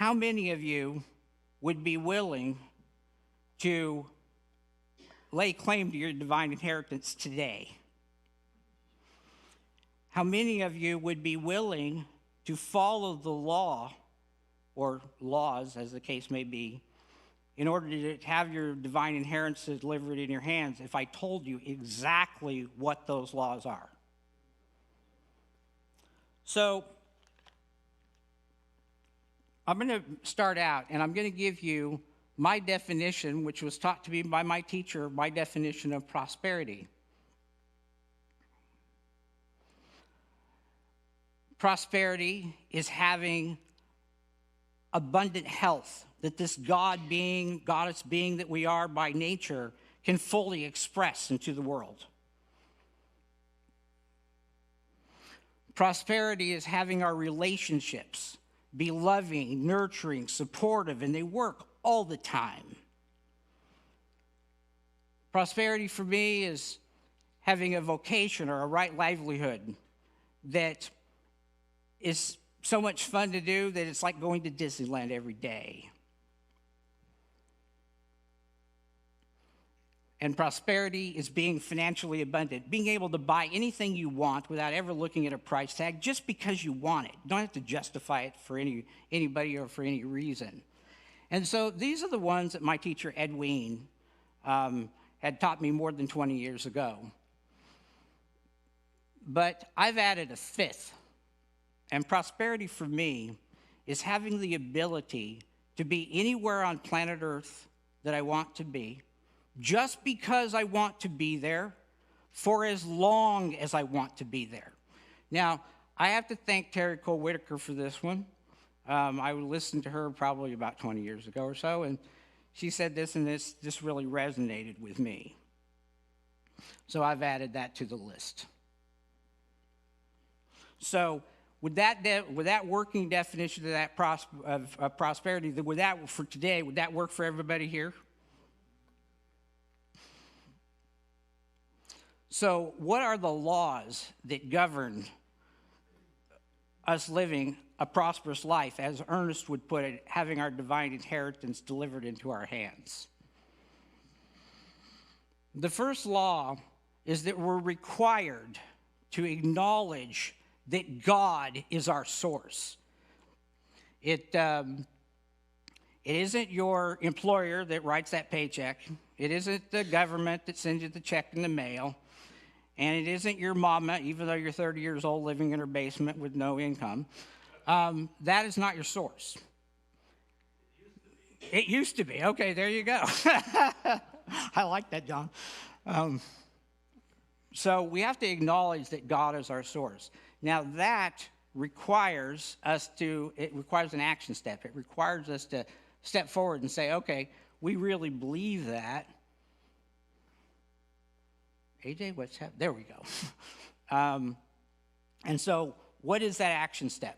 how many of you would be willing to lay claim to your divine inheritance today? How many of you would be willing to follow the law, or laws as the case may be, in order to have your divine inheritance delivered in your hands if I told you exactly what those laws are? So I'm going to start out, and I'm going to give you my definition, which was taught to me by my teacher, my definition of prosperity. Prosperity is having abundant health that this goddess being that we are by nature can fully express into the world. Prosperity is having our relationships be loving, nurturing, supportive, and they work all the time. Prosperity for me is having a vocation or a right livelihood that is so much fun to do that it's like going to Disneyland every day. And prosperity is being financially abundant, being able to buy anything you want without ever looking at a price tag just because you want it. You don't have to justify it for anybody or for any reason. And so these are the ones that my teacher, Ed Wien, had taught me more than 20 years ago. But I've added a fifth. And prosperity for me is having the ability to be anywhere on planet Earth that I want to be, just because I want to be there, for as long as I want to be there. Now, I have to thank Terry Cole Whitaker for this one. I listened to her probably about 20 years ago or so, and she said this, and this really resonated with me. So I've added that to the list. So with that working definition of that prosperity, would that for today, would that work for everybody here? So what are the laws that govern us living a prosperous life, as Ernest would put it, having our divine inheritance delivered into our hands? The first law is that we're required to acknowledge that God is our source. It isn't your employer that writes that paycheck. It isn't the government that sends you the check in the mail. And it isn't your mama, even though you're 30 years old living in her basement with no income. That is not your source. It used to be. Okay, there you go. I like that, John. So we have to acknowledge that God is our source. Now that requires it requires an action step. It requires us to step forward and say, okay, we really believe that. AJ, what's happening? There we go. And so what is that action step?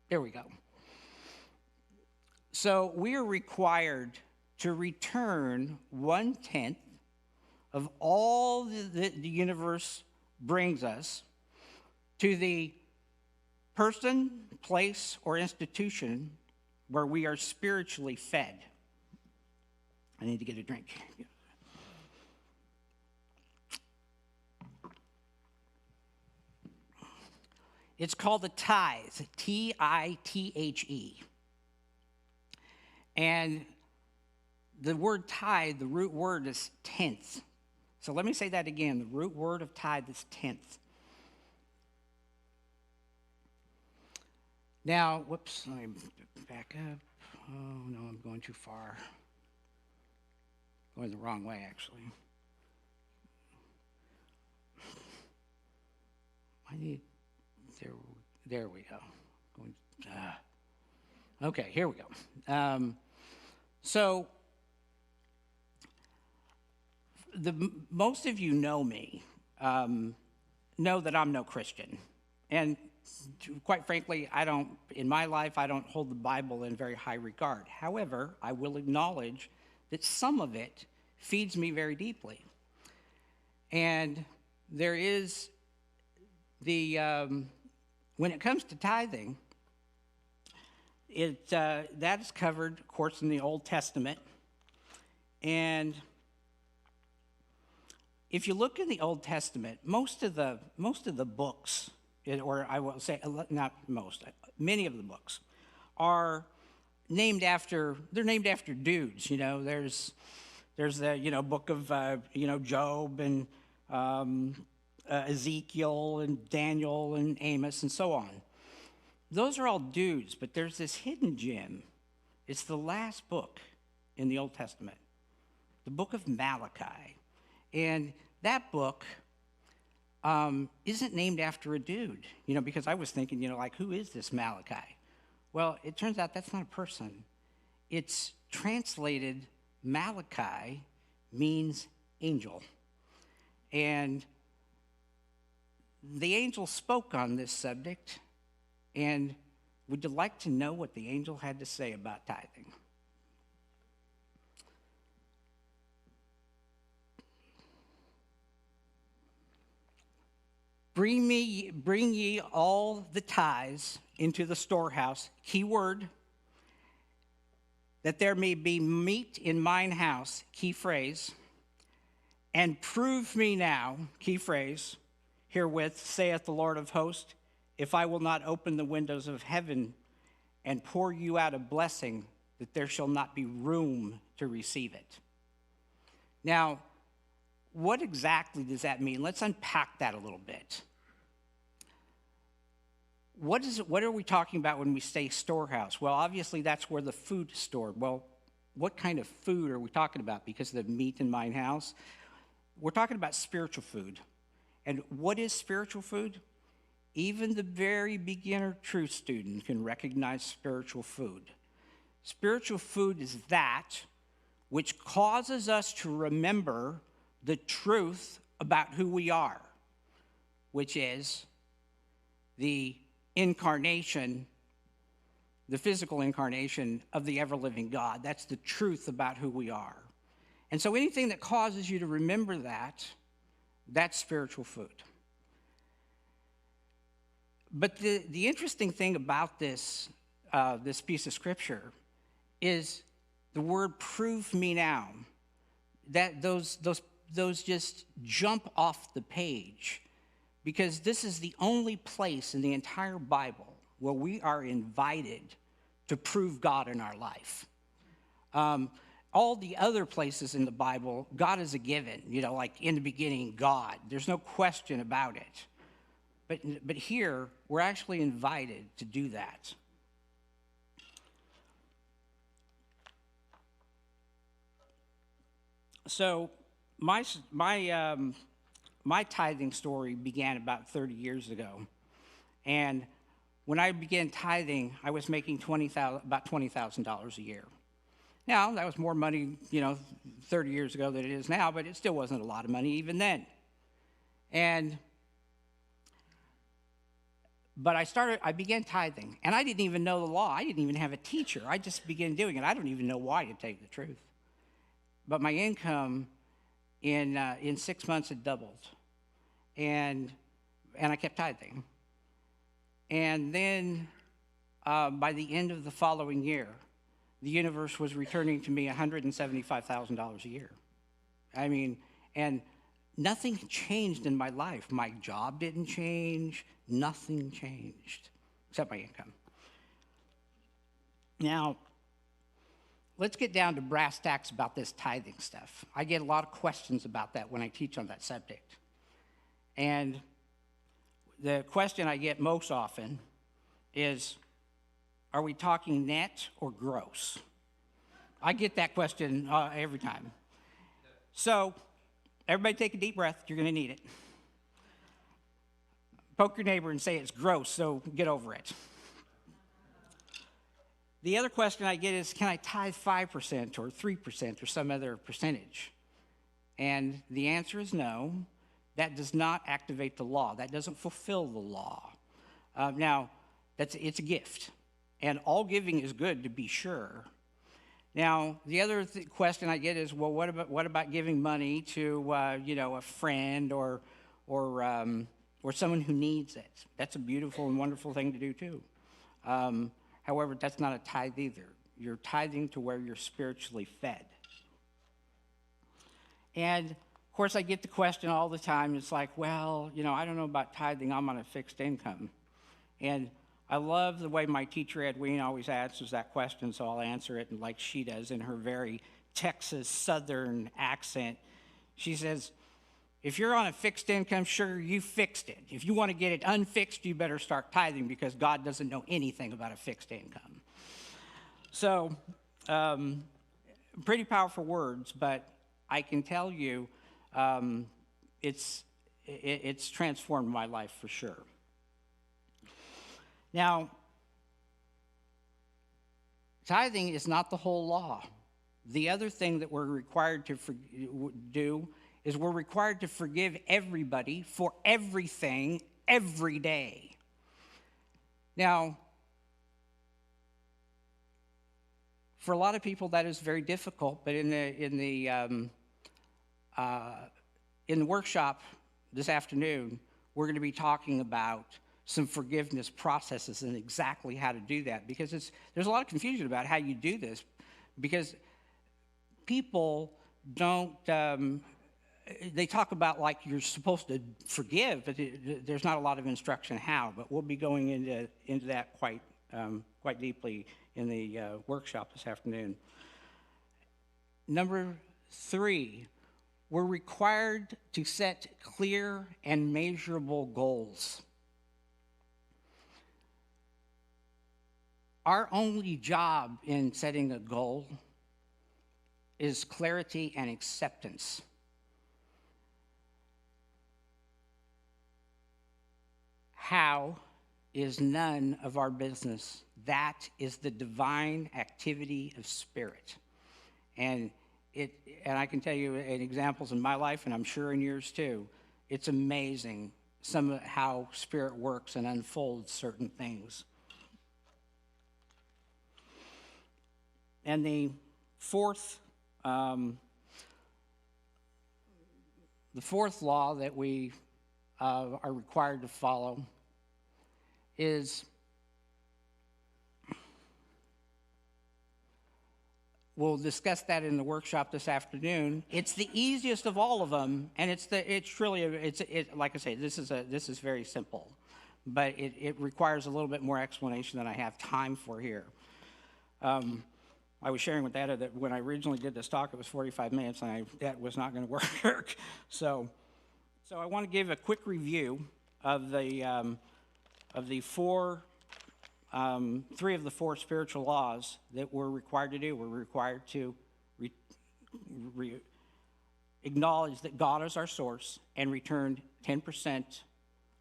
There we go. So we are required to return 1/10 of all the universe brings us to the person, place, or institution where we are spiritually fed. I need to get a drink. It's called a tithe, T-I-T-H-E. And the word tithe, the root word is tenth. So let me say that again. The root word of tithe is tenth. Now, whoops, let me back up. Oh, no, I'm going too far. Going the wrong way, actually. There we go. Okay, here we go. So, most of you know me, know that I'm no Christian. And quite frankly, in my life, I don't hold the Bible in very high regard. However, I will acknowledge that some of it feeds me very deeply. And there is when when it comes to tithing, that is covered, of course, in the Old Testament. And if you look in the Old Testament, most of the books, or I will say not most, many of the books are named after dudes. There's the book of Job and Ezekiel and Daniel and Amos and so on. Those are all dudes, but there's this hidden gem. It's the last book in the Old Testament, the book of Malachi. And that book isn't named after a dude, because I was thinking, who is this Malachi? Well, it turns out that's not a person. It's translated, Malachi means angel. And the angel spoke on this subject. And would you like to know what the angel had to say about tithing? Bring ye all the tithes into the storehouse, key word, that there may be meat in mine house, key phrase, and prove me now, key phrase, herewith, saith the Lord of hosts, if I will not open the windows of heaven and pour you out a blessing, that there shall not be room to receive it. Now, what exactly does that mean? Let's unpack that a little bit. What are we talking about when we say storehouse? Well, obviously that's where the food is stored. Well, what kind of food are we talking about? Because of the meat in mine house, we're talking about spiritual food. And what is spiritual food? Even the very beginner truth student can recognize spiritual food. Spiritual food is that which causes us to remember the truth about who we are, which is the incarnation, the physical incarnation of the ever-living God. That's the truth about who we are. And so anything that causes you to remember that, that's spiritual food. But the interesting thing about this piece of scripture is the word "prove me now." That those just jump off the page, because this is the only place in the entire Bible where we are invited to prove God in our life. All the other places in the Bible, God is a given. Like in the beginning, God. There's no question about it. But here, we're actually invited to do that. So my tithing story began about 30 years ago. And when I began tithing, I was making about $20,000 a year. Now, that was more money, 30 years ago than it is now, but it still wasn't a lot of money even then. But I began tithing, and I didn't even know the law. I didn't even have a teacher. I just began doing it. I don't even know why, to tell you the truth. But my income in 6 months had doubled, and I kept tithing. And then by the end of the following year, the universe was returning to me $175,000 a year. I mean, and nothing changed in my life. My job didn't change. Nothing changed except my income. Now, let's get down to brass tacks about this tithing stuff. I get a lot of questions about that when I teach on that subject. And the question I get most often is, are we talking net or gross? I get that question every time. So, everybody take a deep breath. You're going to need it. Poke your neighbor and say it's gross, so get over it. The other question I get is, can I tithe 5% or 3% or some other percentage? And the answer is no. That does not activate the law. That doesn't fulfill the law. Now, it's a gift. And all giving is good, to be sure. Now, the other question I get is, well, what about giving money to a friend or or someone who needs it. That's a beautiful and wonderful thing to do too. However, that's not a tithe either. You're tithing to where you're spiritually fed. And of course, I get the question all the time. It's like, well, I don't know about tithing. I'm on a fixed income. And I love the way my teacher, Edwina, always answers that question, so I'll answer it like she does in her very Texas Southern accent. She says, if you're on a fixed income, sure, you fixed it. If you want to get it unfixed, you better start tithing because God doesn't know anything about a fixed income. So, pretty powerful words, but I can tell you it's transformed my life for sure. Now, tithing is not the whole law. The other thing that we're required to do is we're required to forgive everybody for everything every day. Now, for a lot of people that is very difficult, but in the workshop this afternoon, we're going to be talking about some forgiveness processes and exactly how to do that, because there's a lot of confusion about how you do this, because people don't, they talk about like you're supposed to forgive, but there's not a lot of instruction how, but we'll be going into that quite deeply in the workshop this afternoon. Number 3, we're required to set clear and measurable goals. Our only job in setting a goal is clarity and acceptance. How is none of our business. That is the divine activity of spirit. And I can tell you in examples in my life, and I'm sure in yours too, it's amazing how spirit works and unfolds certain things. And the fourth law that we are required to follow is, we'll discuss that in the workshop this afternoon. It's the easiest of all of them, and like I say, this is very simple, but it requires a little bit more explanation than I have time for here. I was sharing with Etta that when I originally did this talk, it was 45 minutes, and that was not going to work. So I want to give a quick review of the 3 of the 4 spiritual laws that we're required to do. We're required to acknowledge that God is our source and return 10%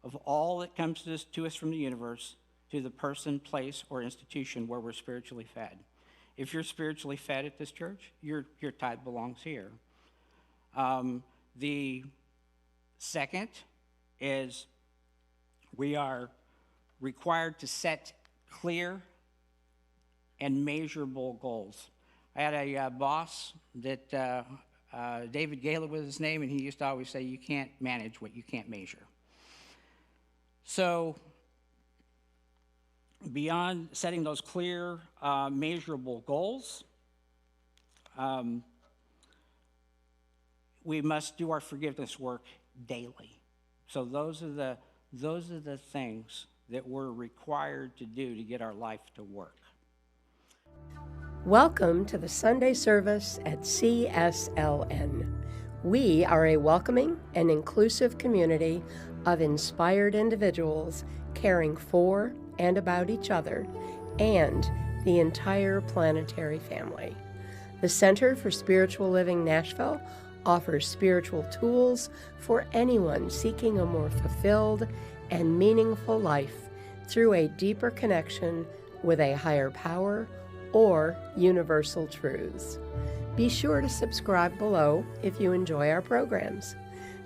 of all that comes to us from the universe to the person, place, or institution where we're spiritually fed. If you're spiritually fed at this church, your tithe belongs here. The second is we are required to set clear and measurable goals. I had a boss that David Gala was his name, and he used to always say, you can't manage what you can't measure. So beyond setting those clear, measurable goals, we must do our forgiveness work daily. So those are the things that we're required to do to get our life to work. Welcome to the Sunday service at CSLN. We are a welcoming and inclusive community of inspired individuals caring for and about each other and the entire planetary family. The Center for Spiritual Living Nashville offers spiritual tools for anyone seeking a more fulfilled and meaningful life through a deeper connection with a higher power or universal truths. Be sure to subscribe below if you enjoy our programs.